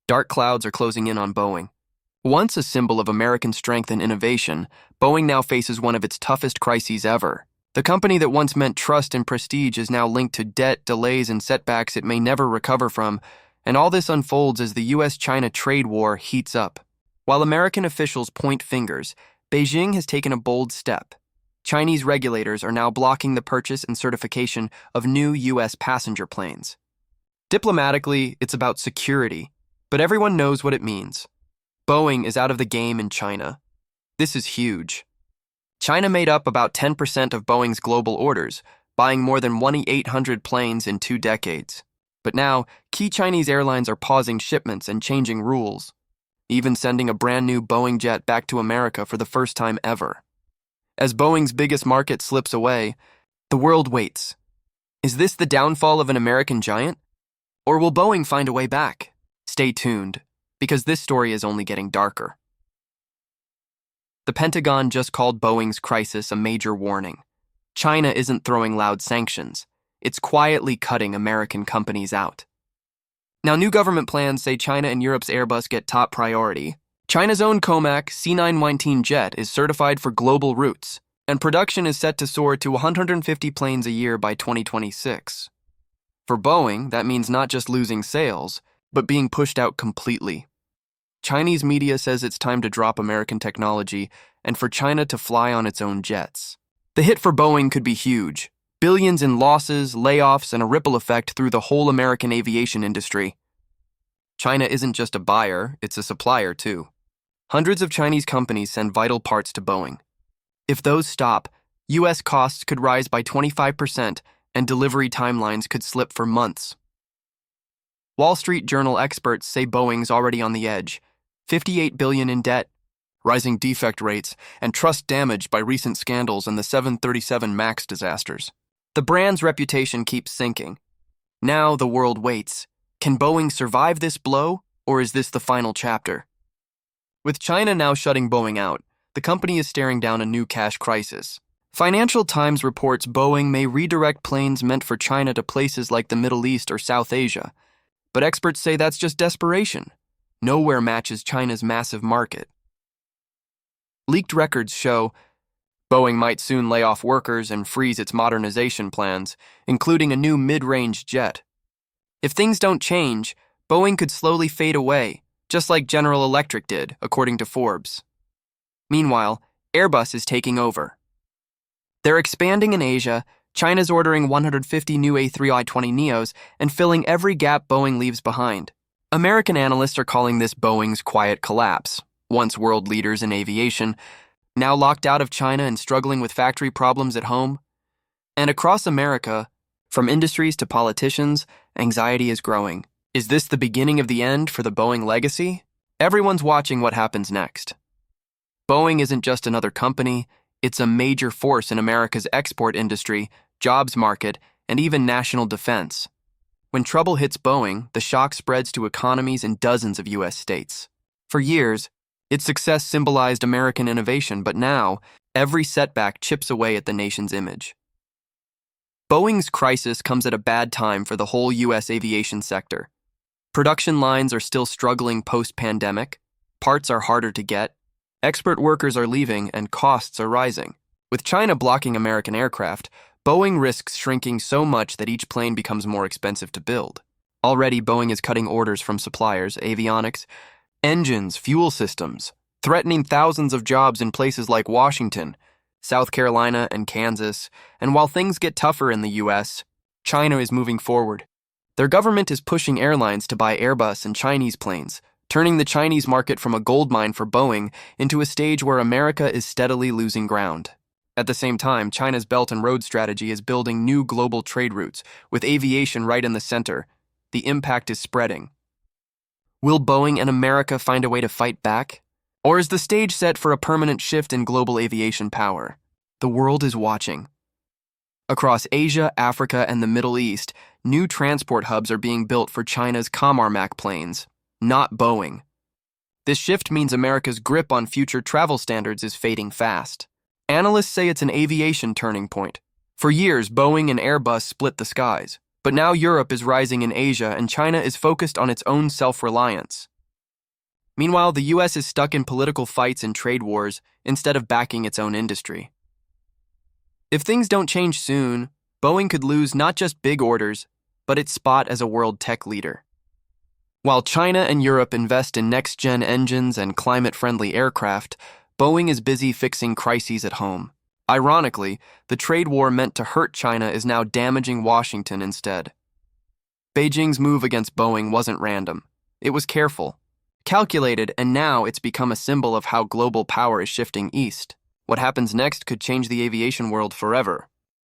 Dark clouds are closing in on Boeing. Once a symbol of American strength and innovation, Boeing now faces one of its toughest crises ever. The company that once meant trust and prestige is now linked to debt, delays, and setbacks it may never recover from, and all this unfolds as the US-China trade war heats up. While American officials point fingers, Beijing has taken a bold step. Chinese regulators are now blocking the purchase and certification of new US passenger planes. Diplomatically, it's about security, but everyone knows what it means. Boeing is out of the game in China. This is huge. China made up about 10% of Boeing's global orders, buying more than 2,800 planes in 2 decades. But now, key Chinese airlines are pausing shipments and changing rules, even sending a brand new Boeing jet back to America for the first time ever. As Boeing's biggest market slips away, the world waits. Is this the downfall of an American giant? Or will Boeing find a way back? Stay tuned, because this story is only getting darker. The Pentagon just called Boeing's crisis a major warning. China isn't throwing loud sanctions. It's quietly cutting American companies out. Now, new government plans say China and Europe's Airbus get top priority. China's own Comac C919 jet is certified for global routes, and production is set to soar to 150 planes a year by 2026. For Boeing, that means not just losing sales, but being pushed out completely. Chinese media says it's time to drop American technology and for China to fly on its own jets. The hit for Boeing could be huge. Billions in losses, layoffs, and a ripple effect through the whole American aviation industry. China isn't just a buyer, it's a supplier too. Hundreds of Chinese companies send vital parts to Boeing. If those stop, US costs could rise by 25% and delivery timelines could slip for months. Wall Street Journal experts say Boeing's already on the edge. $58 billion in debt, rising defect rates, and trust damaged by recent scandals and the 737 MAX disasters. The brand's reputation keeps sinking. Now the world waits. Can Boeing survive this blow, or is this the final chapter? With China now shutting Boeing out, the company is staring down a new cash crisis. Financial Times reports Boeing may redirect planes meant for China to places like the Middle East or South Asia, but experts say that's just desperation. Nowhere matches China's massive market. Leaked records show Boeing might soon lay off workers and freeze its modernization plans, including a new mid-range jet. If things don't change, Boeing could slowly fade away, just like General Electric did, according to Forbes. Meanwhile, Airbus is taking over. They're expanding in Asia. China's ordering 150 new A320neos and filling every gap Boeing leaves behind. American analysts are calling this Boeing's quiet collapse. Once world leaders in aviation, now locked out of China and struggling with factory problems at home. And across America, from industries to politicians, anxiety is growing. Is this the beginning of the end for the Boeing legacy? Everyone's watching what happens next. Boeing isn't just another company, it's a major force in America's export industry, jobs market, and even national defense. When trouble hits Boeing, the shock spreads to economies in dozens of U.S. states. For years, its success symbolized American innovation, but now, every setback chips away at the nation's image. Boeing's crisis comes at a bad time for the whole U.S. aviation sector. Production lines are still struggling post-pandemic, parts are harder to get, expert workers are leaving, and costs are rising. With China blocking American aircraft, Boeing risks shrinking so much that each plane becomes more expensive to build. Already, Boeing is cutting orders from suppliers, avionics, engines, fuel systems, threatening thousands of jobs in places like Washington, South Carolina, and Kansas. And while things get tougher in the U.S., China is moving forward. Their government is pushing airlines to buy Airbus and Chinese planes, turning the Chinese market from a goldmine for Boeing into a stage where America is steadily losing ground. At the same time, China's Belt and Road strategy is building new global trade routes, with aviation right in the center. The impact is spreading. Will Boeing and America find a way to fight back? Or is the stage set for a permanent shift in global aviation power? The world is watching. Across Asia, Africa, and the Middle East, new transport hubs are being built for China's Comarmac planes, not Boeing. This shift means America's grip on future travel standards is fading fast. Analysts say it's an aviation turning point. For years, Boeing and Airbus split the skies. But now Europe is rising in Asia and China is focused on its own self-reliance. Meanwhile, the US is stuck in political fights and trade wars instead of backing its own industry. If things don't change soon, Boeing could lose not just big orders, but its spot as a world tech leader. While China and Europe invest in next-gen engines and climate-friendly aircraft, Boeing is busy fixing crises at home. Ironically, the trade war meant to hurt China is now damaging Washington instead. Beijing's move against Boeing wasn't random. It was careful, calculated, and now it's become a symbol of how global power is shifting east. What happens next could change the aviation world forever.